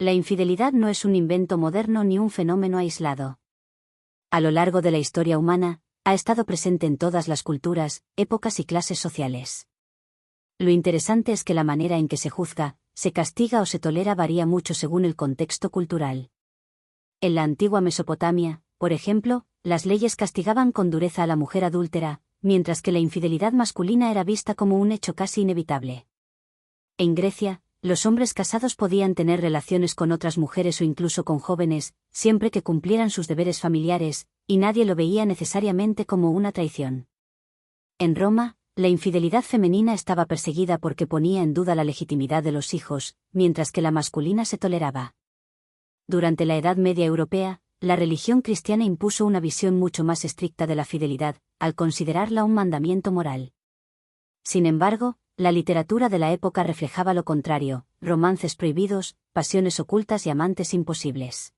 La infidelidad no es un invento moderno ni un fenómeno aislado. A lo largo de la historia humana, ha estado presente en todas las culturas, épocas y clases sociales. Lo interesante es que la manera en que se juzga, se castiga o se tolera varía mucho según el contexto cultural. En la antigua Mesopotamia, por ejemplo, las leyes castigaban con dureza a la mujer adúltera, mientras que la infidelidad masculina era vista como un hecho casi inevitable. En Grecia, los hombres casados podían tener relaciones con otras mujeres o incluso con jóvenes, siempre que cumplieran sus deberes familiares, y nadie lo veía necesariamente como una traición. En Roma, la infidelidad femenina estaba perseguida porque ponía en duda la legitimidad de los hijos, mientras que la masculina se toleraba. Durante la Edad Media europea, la religión cristiana impuso una visión mucho más estricta de la fidelidad, al considerarla un mandamiento moral. Sin embargo, la literatura de la época reflejaba lo contrario: romances prohibidos, pasiones ocultas y amantes imposibles.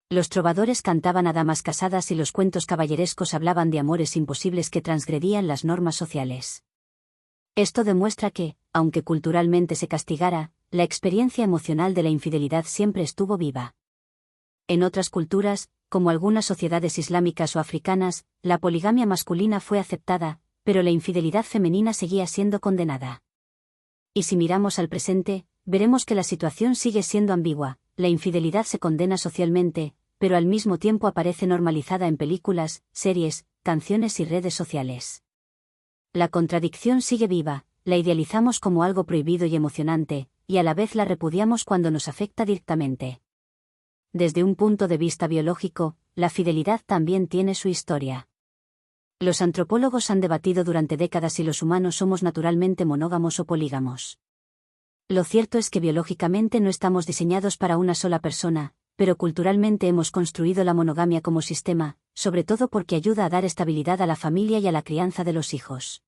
Los trovadores cantaban a damas casadas y los cuentos caballerescos hablaban de amores imposibles que transgredían las normas sociales. Esto demuestra que, aunque culturalmente se castigara, la experiencia emocional de la infidelidad siempre estuvo viva. En otras culturas, como algunas sociedades islámicas o africanas, la poligamia masculina fue aceptada, pero la infidelidad femenina seguía siendo condenada. Y si miramos al presente, veremos que la situación sigue siendo ambigua. La infidelidad se condena socialmente, pero al mismo tiempo aparece normalizada en películas, series, canciones y redes sociales. La contradicción sigue viva: la idealizamos como algo prohibido y emocionante, y a la vez la repudiamos cuando nos afecta directamente. Desde un punto de vista biológico, la fidelidad también tiene su historia. Los antropólogos han debatido durante décadas si los humanos somos naturalmente monógamos o polígamos. Lo cierto es que biológicamente no estamos diseñados para una sola persona, pero culturalmente hemos construido la monogamia como sistema, sobre todo porque ayuda a dar estabilidad a la familia y a la crianza de los hijos.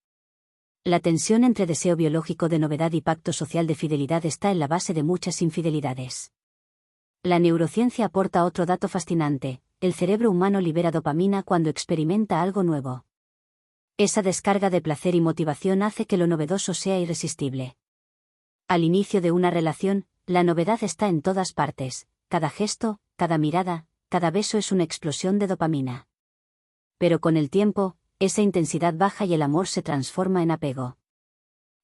La tensión entre deseo biológico de novedad y pacto social de fidelidad está en la base de muchas infidelidades. La neurociencia aporta otro dato fascinante: el cerebro humano libera dopamina cuando experimenta algo nuevo. Esa descarga de placer y motivación hace que lo novedoso sea irresistible. Al inicio de una relación, la novedad está en todas partes: cada gesto, cada mirada, cada beso es una explosión de dopamina. Pero con el tiempo, esa intensidad baja y el amor se transforma en apego.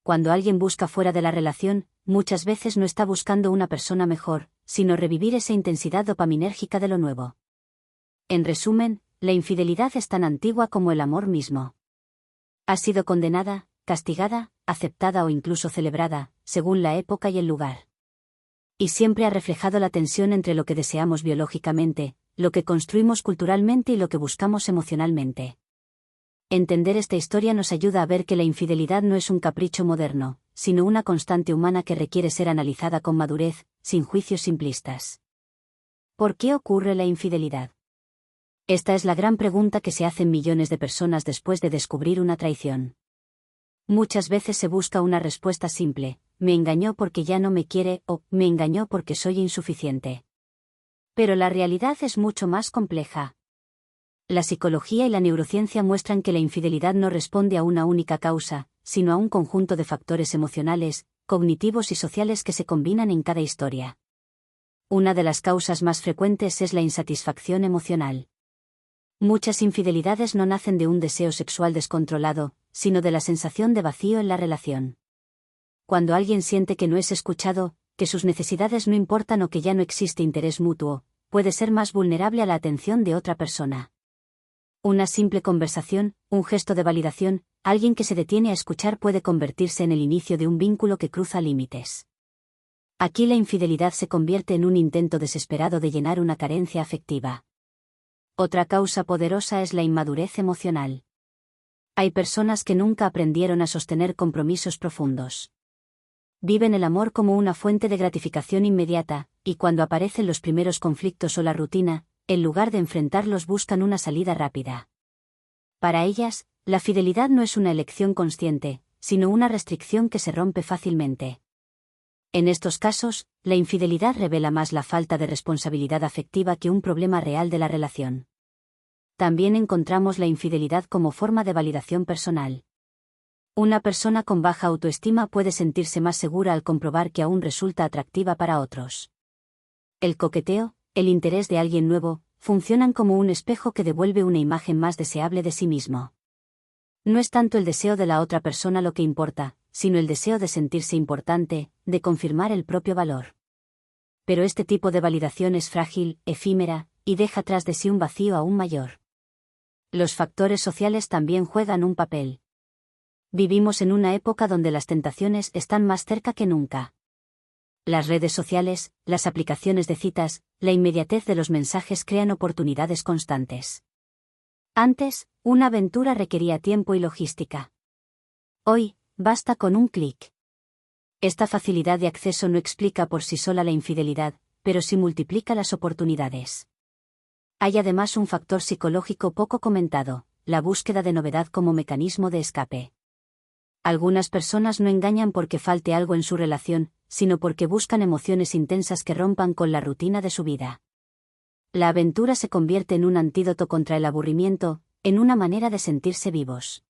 Cuando alguien busca fuera de la relación, muchas veces no está buscando una persona mejor, sino revivir esa intensidad dopaminérgica de lo nuevo. En resumen, la infidelidad es tan antigua como el amor mismo. Ha sido condenada, castigada, aceptada o incluso celebrada, según la época y el lugar. Y siempre ha reflejado la tensión entre lo que deseamos biológicamente, lo que construimos culturalmente y lo que buscamos emocionalmente. Entender esta historia nos ayuda a ver que la infidelidad no es un capricho moderno, sino una constante humana que requiere ser analizada con madurez, sin juicios simplistas. ¿Por qué ocurre la infidelidad? Esta es la gran pregunta que se hacen millones de personas después de descubrir una traición. Muchas veces se busca una respuesta simple: me engañó porque ya no me quiere, o me engañó porque soy insuficiente. Pero la realidad es mucho más compleja. La psicología y la neurociencia muestran que la infidelidad no responde a una única causa, sino a un conjunto de factores emocionales, cognitivos y sociales que se combinan en cada historia. Una de las causas más frecuentes es la insatisfacción emocional. Muchas infidelidades no nacen de un deseo sexual descontrolado, sino de la sensación de vacío en la relación. Cuando alguien siente que no es escuchado, que sus necesidades no importan o que ya no existe interés mutuo, puede ser más vulnerable a la atención de otra persona. Una simple conversación, un gesto de validación, alguien que se detiene a escuchar puede convertirse en el inicio de un vínculo que cruza límites. Aquí la infidelidad se convierte en un intento desesperado de llenar una carencia afectiva. Otra causa poderosa es la inmadurez emocional. Hay personas que nunca aprendieron a sostener compromisos profundos. Viven el amor como una fuente de gratificación inmediata, y cuando aparecen los primeros conflictos o la rutina, en lugar de enfrentarlos buscan una salida rápida. Para ellas, la fidelidad no es una elección consciente, sino una restricción que se rompe fácilmente. En estos casos, la infidelidad revela más la falta de responsabilidad afectiva que un problema real de la relación. También encontramos la infidelidad como forma de validación personal. Una persona con baja autoestima puede sentirse más segura al comprobar que aún resulta atractiva para otros. El coqueteo, el interés de alguien nuevo, funcionan como un espejo que devuelve una imagen más deseable de sí mismo. No es tanto el deseo de la otra persona lo que importa, sino el deseo de sentirse importante, de confirmar el propio valor. Pero este tipo de validación es frágil, efímera, y deja tras de sí un vacío aún mayor. Los factores sociales también juegan un papel. Vivimos en una época donde las tentaciones están más cerca que nunca. Las redes sociales, las aplicaciones de citas, la inmediatez de los mensajes crean oportunidades constantes. Antes, una aventura requería tiempo y logística. Hoy, basta con un clic. Esta facilidad de acceso no explica por sí sola la infidelidad, pero sí multiplica las oportunidades. Hay además un factor psicológico poco comentado, la búsqueda de novedad como mecanismo de escape. Algunas personas no engañan porque falte algo en su relación, sino porque buscan emociones intensas que rompan con la rutina de su vida. La aventura se convierte en un antídoto contra el aburrimiento, en una manera de sentirse vivos.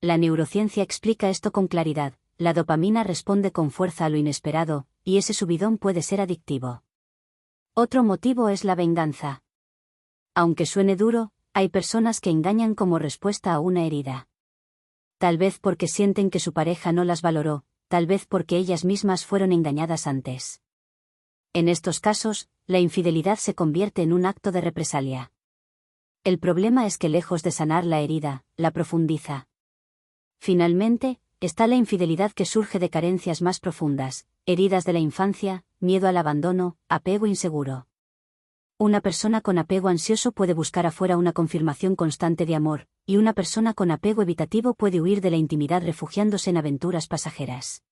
La neurociencia explica esto con claridad, la dopamina responde con fuerza a lo inesperado, y ese subidón puede ser adictivo. Otro motivo es la venganza. Aunque suene duro, hay personas que engañan como respuesta a una herida. Tal vez porque sienten que su pareja no las valoró, tal vez porque ellas mismas fueron engañadas antes. En estos casos, la infidelidad se convierte en un acto de represalia. El problema es que lejos de sanar la herida, la profundiza. Finalmente, está la infidelidad que surge de carencias más profundas, heridas de la infancia, miedo al abandono, apego inseguro. Una persona con apego ansioso puede buscar afuera una confirmación constante de amor, y una persona con apego evitativo puede huir de la intimidad refugiándose en aventuras pasajeras.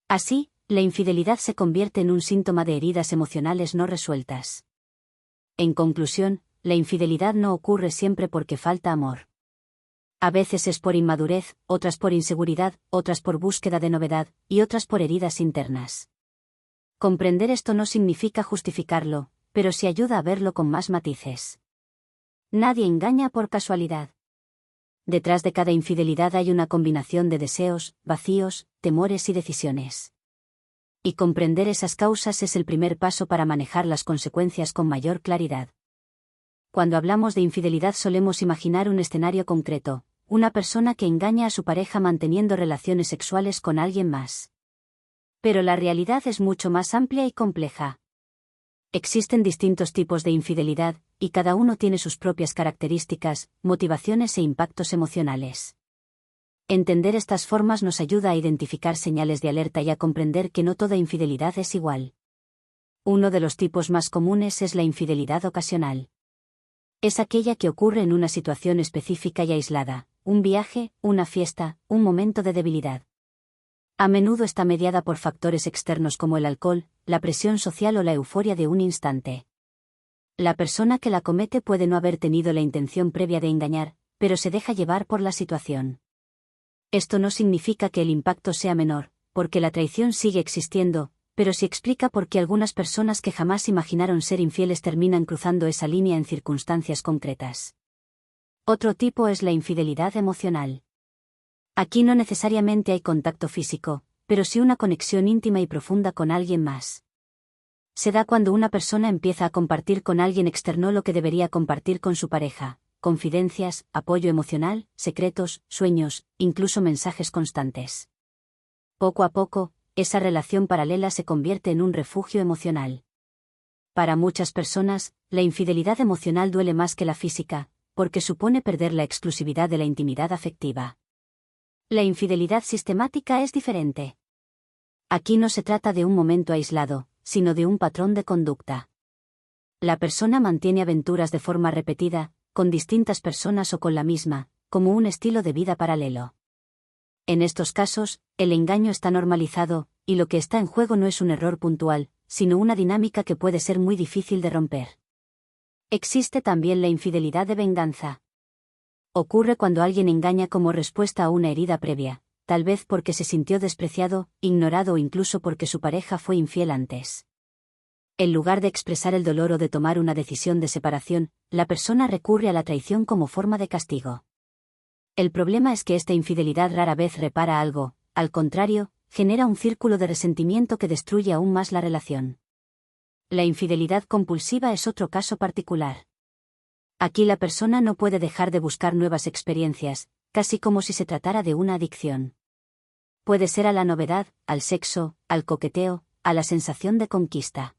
Así, la infidelidad se convierte en un síntoma de heridas emocionales no resueltas. En conclusión, la infidelidad no ocurre siempre porque falta amor. A veces es por inmadurez, otras por inseguridad, otras por búsqueda de novedad, y otras por heridas internas. Comprender esto no significa justificarlo, pero sí ayuda a verlo con más matices. Nadie engaña por casualidad. Detrás de cada infidelidad hay una combinación de deseos, vacíos, temores y decisiones. Y comprender esas causas es el primer paso para manejar las consecuencias con mayor claridad. Cuando hablamos de infidelidad solemos imaginar un escenario concreto, una persona que engaña a su pareja manteniendo relaciones sexuales con alguien más. Pero la realidad es mucho más amplia y compleja. Existen distintos tipos de infidelidad, y cada uno tiene sus propias características, motivaciones e impactos emocionales. Entender estas formas nos ayuda a identificar señales de alerta y a comprender que no toda infidelidad es igual. Uno de los tipos más comunes es la infidelidad ocasional. Es aquella que ocurre en una situación específica y aislada, un viaje, una fiesta, un momento de debilidad. A menudo está mediada por factores externos como el alcohol, la presión social o la euforia de un instante. La persona que la comete puede no haber tenido la intención previa de engañar, pero se deja llevar por la situación. Esto no significa que el impacto sea menor, porque la traición sigue existiendo, pero sí explica por qué algunas personas que jamás imaginaron ser infieles terminan cruzando esa línea en circunstancias concretas. Otro tipo es la infidelidad emocional. Aquí no necesariamente hay contacto físico, pero sí una conexión íntima y profunda con alguien más. Se da cuando una persona empieza a compartir con alguien externo lo que debería compartir con su pareja, confidencias, apoyo emocional, secretos, sueños, incluso mensajes constantes. Poco a poco, esa relación paralela se convierte en un refugio emocional. Para muchas personas, la infidelidad emocional duele más que la física, porque supone perder la exclusividad de la intimidad afectiva. La infidelidad sistemática es diferente. Aquí no se trata de un momento aislado, sino de un patrón de conducta. La persona mantiene aventuras de forma repetida, con distintas personas o con la misma, como un estilo de vida paralelo. En estos casos, el engaño está normalizado, y lo que está en juego no es un error puntual, sino una dinámica que puede ser muy difícil de romper. Existe también la infidelidad de venganza. Ocurre cuando alguien engaña como respuesta a una herida previa, tal vez porque se sintió despreciado, ignorado o incluso porque su pareja fue infiel antes. En lugar de expresar el dolor o de tomar una decisión de separación, la persona recurre a la traición como forma de castigo. El problema es que esta infidelidad rara vez repara algo, al contrario, genera un círculo de resentimiento que destruye aún más la relación. La infidelidad compulsiva es otro caso particular. Aquí la persona no puede dejar de buscar nuevas experiencias, casi como si se tratara de una adicción. Puede ser a la novedad, al sexo, al coqueteo, a la sensación de conquista.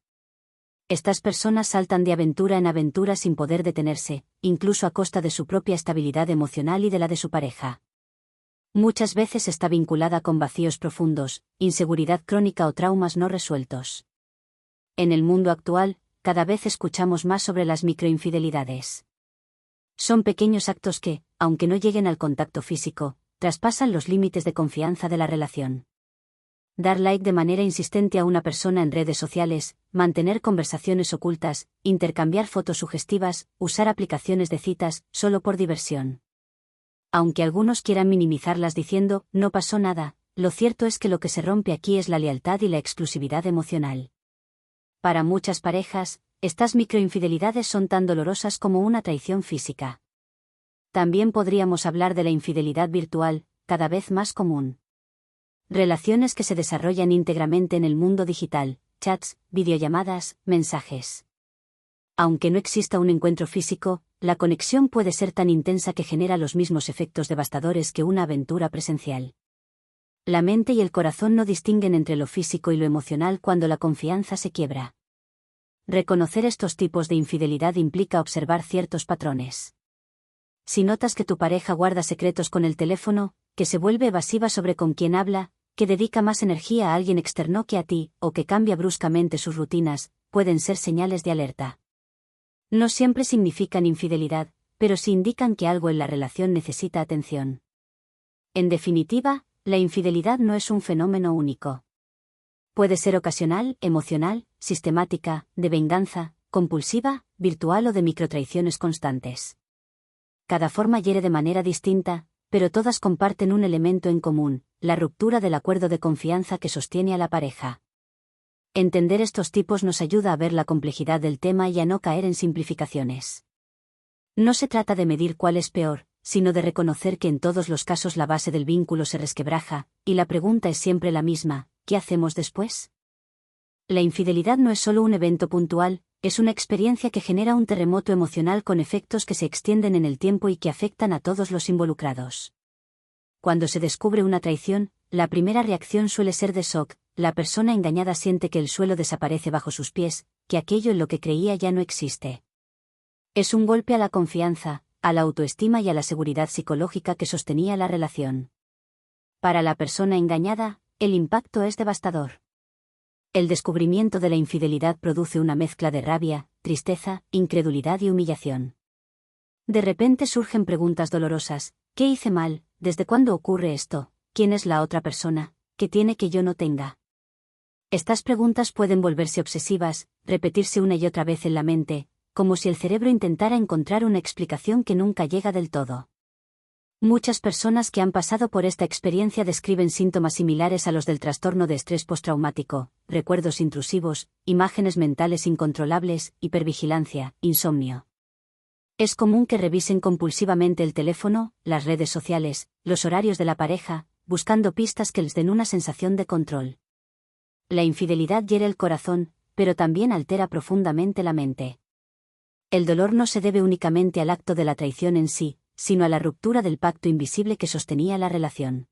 Estas personas saltan de aventura en aventura sin poder detenerse, incluso a costa de su propia estabilidad emocional y de la de su pareja. Muchas veces está vinculada con vacíos profundos, inseguridad crónica o traumas no resueltos. En el mundo actual, cada vez escuchamos más sobre las microinfidelidades. Son pequeños actos que, aunque no lleguen al contacto físico, traspasan los límites de confianza de la relación. Dar like de manera insistente a una persona en redes sociales, mantener conversaciones ocultas, intercambiar fotos sugestivas, usar aplicaciones de citas, solo por diversión. Aunque algunos quieran minimizarlas diciendo, no pasó nada, lo cierto es que lo que se rompe aquí es la lealtad y la exclusividad emocional. Para muchas parejas, estas microinfidelidades son tan dolorosas como una traición física. También podríamos hablar de la infidelidad virtual, cada vez más común. Relaciones que se desarrollan íntegramente en el mundo digital, chats, videollamadas, mensajes. Aunque no exista un encuentro físico, la conexión puede ser tan intensa que genera los mismos efectos devastadores que una aventura presencial. La mente y el corazón no distinguen entre lo físico y lo emocional cuando la confianza se quiebra. Reconocer estos tipos de infidelidad implica observar ciertos patrones. Si notas que tu pareja guarda secretos con el teléfono, que se vuelve evasiva sobre con quién habla, que dedica más energía a alguien externo que a ti, o que cambia bruscamente sus rutinas, pueden ser señales de alerta. No siempre significan infidelidad, pero sí indican que algo en la relación necesita atención. En definitiva, la infidelidad no es un fenómeno único. Puede ser ocasional, emocional, sistemática, de venganza, compulsiva, virtual o de microtraiciones constantes. Cada forma hiere de manera distinta, pero todas comparten un elemento en común, la ruptura del acuerdo de confianza que sostiene a la pareja. Entender estos tipos nos ayuda a ver la complejidad del tema y a no caer en simplificaciones. No se trata de medir cuál es peor, sino de reconocer que en todos los casos la base del vínculo se resquebraja, y la pregunta es siempre la misma: ¿qué hacemos después? La infidelidad no es solo un evento puntual, es una experiencia que genera un terremoto emocional con efectos que se extienden en el tiempo y que afectan a todos los involucrados. Cuando se descubre una traición, la primera reacción suele ser de shock. La persona engañada siente que el suelo desaparece bajo sus pies, que aquello en lo que creía ya no existe. Es un golpe a la confianza, a la autoestima y a la seguridad psicológica que sostenía la relación. Para la persona engañada, el impacto es devastador. El descubrimiento de la infidelidad produce una mezcla de rabia, tristeza, incredulidad y humillación. De repente surgen preguntas dolorosas: ¿qué hice mal? ¿Desde cuándo ocurre esto? ¿Quién es la otra persona? ¿Qué tiene que yo no tenga? Estas preguntas pueden volverse obsesivas, repetirse una y otra vez en la mente, como si el cerebro intentara encontrar una explicación que nunca llega del todo. Muchas personas que han pasado por esta experiencia describen síntomas similares a los del trastorno de estrés postraumático: recuerdos intrusivos, imágenes mentales incontrolables, hipervigilancia, insomnio. Es común que revisen compulsivamente el teléfono, las redes sociales, los horarios de la pareja, buscando pistas que les den una sensación de control. La infidelidad hiere el corazón, pero también altera profundamente la mente. El dolor no se debe únicamente al acto de la traición en sí, sino a la ruptura del pacto invisible que sostenía la relación.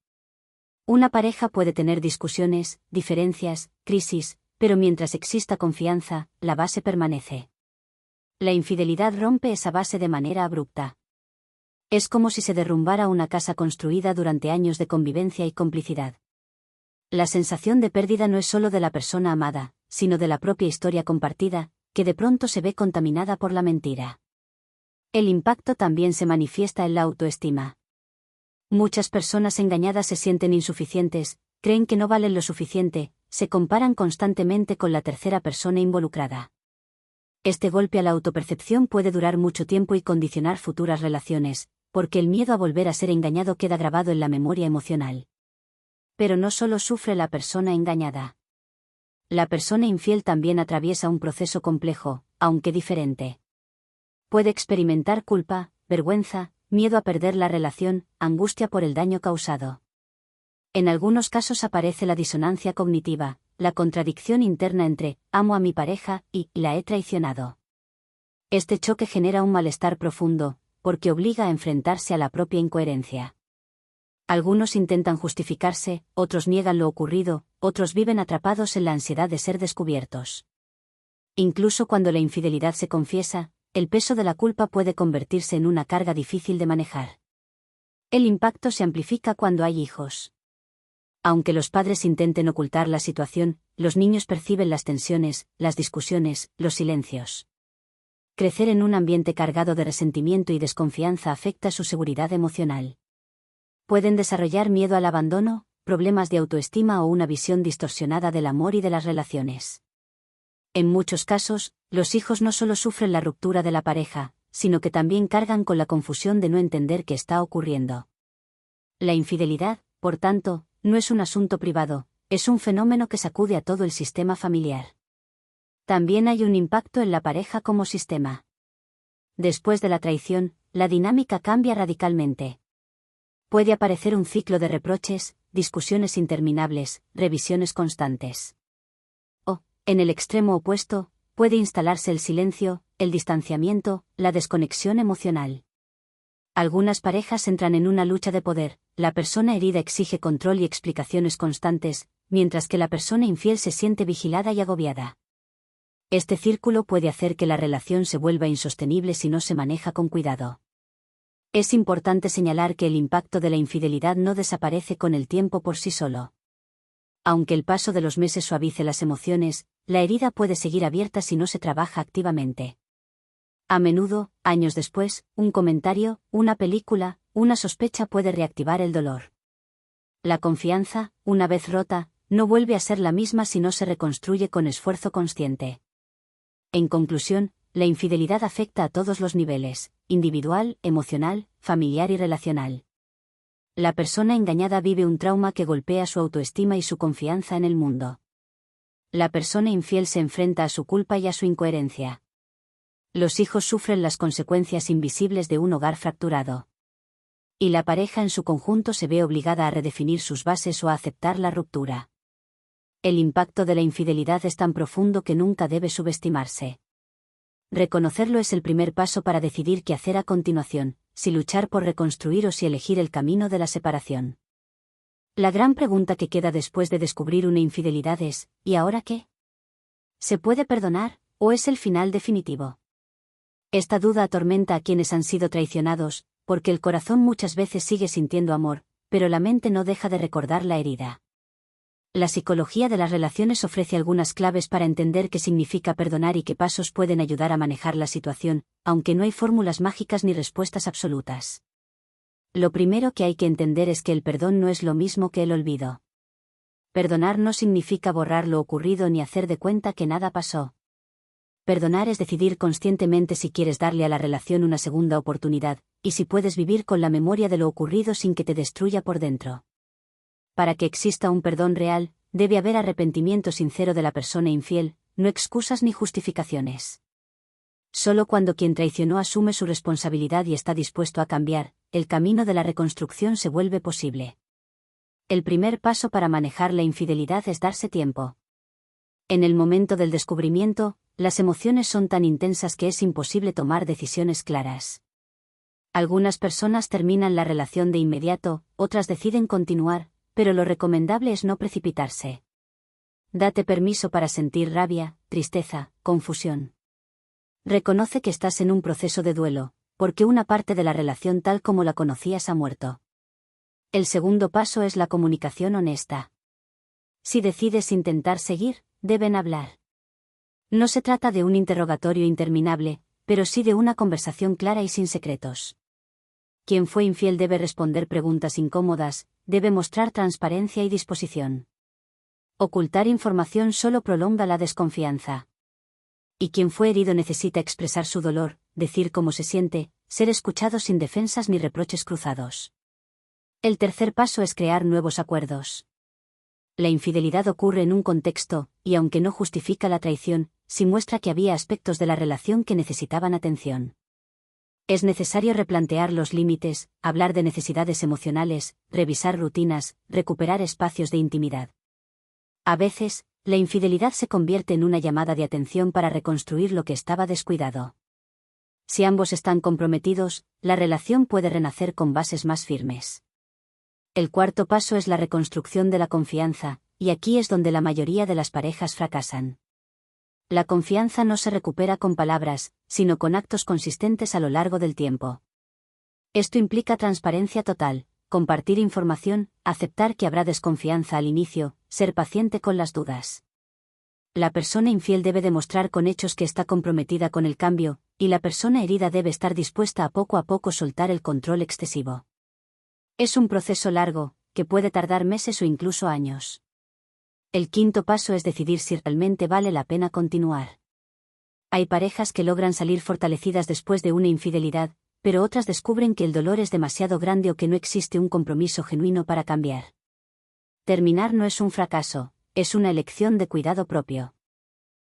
Una pareja puede tener discusiones, diferencias, crisis, pero mientras exista confianza, la base permanece. La infidelidad rompe esa base de manera abrupta. Es como si se derrumbara una casa construida durante años de convivencia y complicidad. La sensación de pérdida no es solo de la persona amada, sino de la propia historia compartida, que de pronto se ve contaminada por la mentira. El impacto también se manifiesta en la autoestima. Muchas personas engañadas se sienten insuficientes, creen que no valen lo suficiente, se comparan constantemente con la tercera persona involucrada. Este golpe a la autopercepción puede durar mucho tiempo y condicionar futuras relaciones, porque el miedo a volver a ser engañado queda grabado en la memoria emocional. Pero no solo sufre la persona engañada. La persona infiel también atraviesa un proceso complejo, aunque diferente. Puede experimentar culpa, vergüenza, miedo a perder la relación, angustia por el daño causado. En algunos casos aparece la disonancia cognitiva, la contradicción interna entre amo a mi pareja y la he traicionado. Este choque genera un malestar profundo, porque obliga a enfrentarse a la propia incoherencia. Algunos intentan justificarse, otros niegan lo ocurrido, otros viven atrapados en la ansiedad de ser descubiertos. Incluso cuando la infidelidad se confiesa, el peso de la culpa puede convertirse en una carga difícil de manejar. El impacto se amplifica cuando hay hijos. Aunque los padres intenten ocultar la situación, los niños perciben las tensiones, las discusiones, los silencios. Crecer en un ambiente cargado de resentimiento y desconfianza afecta su seguridad emocional. Pueden desarrollar miedo al abandono, problemas de autoestima o una visión distorsionada del amor y de las relaciones. En muchos casos, los hijos no solo sufren la ruptura de la pareja, sino que también cargan con la confusión de no entender qué está ocurriendo. La infidelidad, por tanto, no es un asunto privado, es un fenómeno que sacude a todo el sistema familiar. También hay un impacto en la pareja como sistema. Después de la traición, la dinámica cambia radicalmente. Puede aparecer un ciclo de reproches, discusiones interminables, revisiones constantes. O, en el extremo opuesto, puede instalarse el silencio, el distanciamiento, la desconexión emocional. Algunas parejas entran en una lucha de poder, la persona herida exige control y explicaciones constantes, mientras que la persona infiel se siente vigilada y agobiada. Este círculo puede hacer que la relación se vuelva insostenible si no se maneja con cuidado. Es importante señalar que el impacto de la infidelidad no desaparece con el tiempo por sí solo. Aunque el paso de los meses suavice las emociones, la herida puede seguir abierta si no se trabaja activamente. A menudo, años después, un comentario, una película, una sospecha puede reactivar el dolor. La confianza, una vez rota, no vuelve a ser la misma si no se reconstruye con esfuerzo consciente. En conclusión, la infidelidad afecta a todos los niveles, individual, emocional, familiar y relacional. La persona engañada vive un trauma que golpea su autoestima y su confianza en el mundo. La persona infiel se enfrenta a su culpa y a su incoherencia. Los hijos sufren las consecuencias invisibles de un hogar fracturado. Y la pareja en su conjunto se ve obligada a redefinir sus bases o a aceptar la ruptura. El impacto de la infidelidad es tan profundo que nunca debe subestimarse. Reconocerlo es el primer paso para decidir qué hacer a continuación, si luchar por reconstruir o si elegir el camino de la separación. La gran pregunta que queda después de descubrir una infidelidad es, ¿y ahora qué? ¿Se puede perdonar, o es el final definitivo? Esta duda atormenta a quienes han sido traicionados, porque el corazón muchas veces sigue sintiendo amor, pero la mente no deja de recordar la herida. La psicología de las relaciones ofrece algunas claves para entender qué significa perdonar y qué pasos pueden ayudar a manejar la situación, aunque no hay fórmulas mágicas ni respuestas absolutas. Lo primero que hay que entender es que el perdón no es lo mismo que el olvido. Perdonar no significa borrar lo ocurrido ni hacer de cuenta que nada pasó. Perdonar es decidir conscientemente si quieres darle a la relación una segunda oportunidad, y si puedes vivir con la memoria de lo ocurrido sin que te destruya por dentro. Para que exista un perdón real, debe haber arrepentimiento sincero de la persona infiel, no excusas ni justificaciones. Solo cuando quien traicionó asume su responsabilidad y está dispuesto a cambiar, el camino de la reconstrucción se vuelve posible. El primer paso para manejar la infidelidad es darse tiempo. En el momento del descubrimiento, las emociones son tan intensas que es imposible tomar decisiones claras. Algunas personas terminan la relación de inmediato, otras deciden continuar, pero lo recomendable es no precipitarse. Date permiso para sentir rabia, tristeza, confusión. Reconoce que estás en un proceso de duelo, porque una parte de la relación tal como la conocías ha muerto. El segundo paso es la comunicación honesta. Si decides intentar seguir, deben hablar. No se trata de un interrogatorio interminable, pero sí de una conversación clara y sin secretos. Quien fue infiel debe responder preguntas incómodas, debe mostrar transparencia y disposición. Ocultar información solo prolonga la desconfianza. Y quien fue herido necesita expresar su dolor, decir cómo se siente, ser escuchado sin defensas ni reproches cruzados. El tercer paso es crear nuevos acuerdos. La infidelidad ocurre en un contexto, y aunque no justifica la traición, sí muestra que había aspectos de la relación que necesitaban atención. Es necesario replantear los límites, hablar de necesidades emocionales, revisar rutinas, recuperar espacios de intimidad. A veces, la infidelidad se convierte en una llamada de atención para reconstruir lo que estaba descuidado. Si ambos están comprometidos, la relación puede renacer con bases más firmes. El cuarto paso es la reconstrucción de la confianza, y aquí es donde la mayoría de las parejas fracasan. La confianza no se recupera con palabras, sino con actos consistentes a lo largo del tiempo. Esto implica transparencia total, compartir información, aceptar que habrá desconfianza al inicio, ser paciente con las dudas. La persona infiel debe demostrar con hechos que está comprometida con el cambio, y la persona herida debe estar dispuesta a poco soltar el control excesivo. Es un proceso largo, que puede tardar meses o incluso años. El quinto paso es decidir si realmente vale la pena continuar. Hay parejas que logran salir fortalecidas después de una infidelidad, pero otras descubren que el dolor es demasiado grande o que no existe un compromiso genuino para cambiar. Terminar no es un fracaso, es una elección de cuidado propio.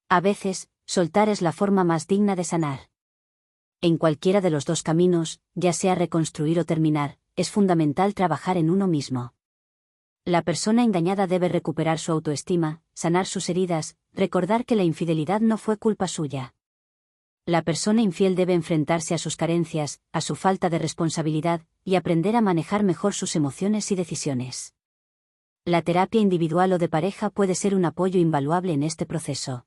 A veces, soltar es la forma más digna de sanar. En cualquiera de los dos caminos, ya sea reconstruir o terminar, es fundamental trabajar en uno mismo. La persona engañada debe recuperar su autoestima, sanar sus heridas, recordar que la infidelidad no fue culpa suya. La persona infiel debe enfrentarse a sus carencias, a su falta de responsabilidad, y aprender a manejar mejor sus emociones y decisiones. La terapia individual o de pareja puede ser un apoyo invaluable en este proceso.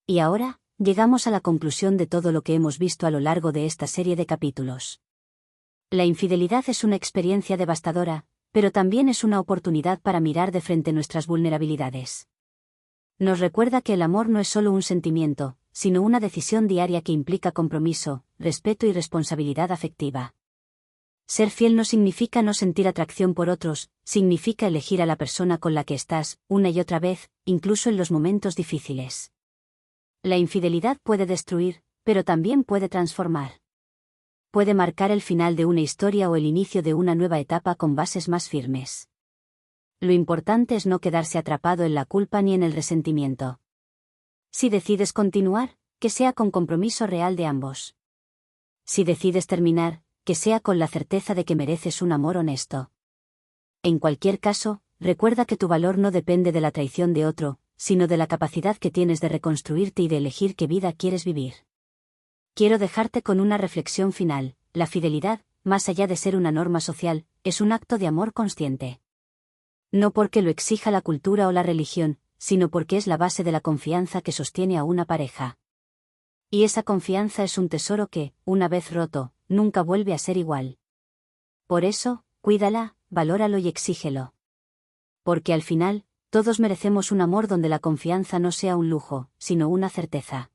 Y ahora, llegamos a la conclusión de todo lo que hemos visto a lo largo de esta serie de capítulos. La infidelidad es una experiencia devastadora, pero también es una oportunidad para mirar de frente nuestras vulnerabilidades. Nos recuerda que el amor no es solo un sentimiento, sino una decisión diaria que implica compromiso, respeto y responsabilidad afectiva. Ser fiel no significa no sentir atracción por otros, significa elegir a la persona con la que estás, una y otra vez, incluso en los momentos difíciles. La infidelidad puede destruir, pero también puede transformar. Puede marcar el final de una historia o el inicio de una nueva etapa con bases más firmes. Lo importante es no quedarse atrapado en la culpa ni en el resentimiento. Si decides continuar, que sea con compromiso real de ambos. Si decides terminar, que sea con la certeza de que mereces un amor honesto. En cualquier caso, recuerda que tu valor no depende de la traición de otro, sino de la capacidad que tienes de reconstruirte y de elegir qué vida quieres vivir. Quiero dejarte con una reflexión final: la fidelidad, más allá de ser una norma social, es un acto de amor consciente. No porque lo exija la cultura o la religión, sino porque es la base de la confianza que sostiene a una pareja. Y esa confianza es un tesoro que, una vez roto, nunca vuelve a ser igual. Por eso, cuídala, valóralo y exígelo. Porque al final, todos merecemos un amor donde la confianza no sea un lujo, sino una certeza.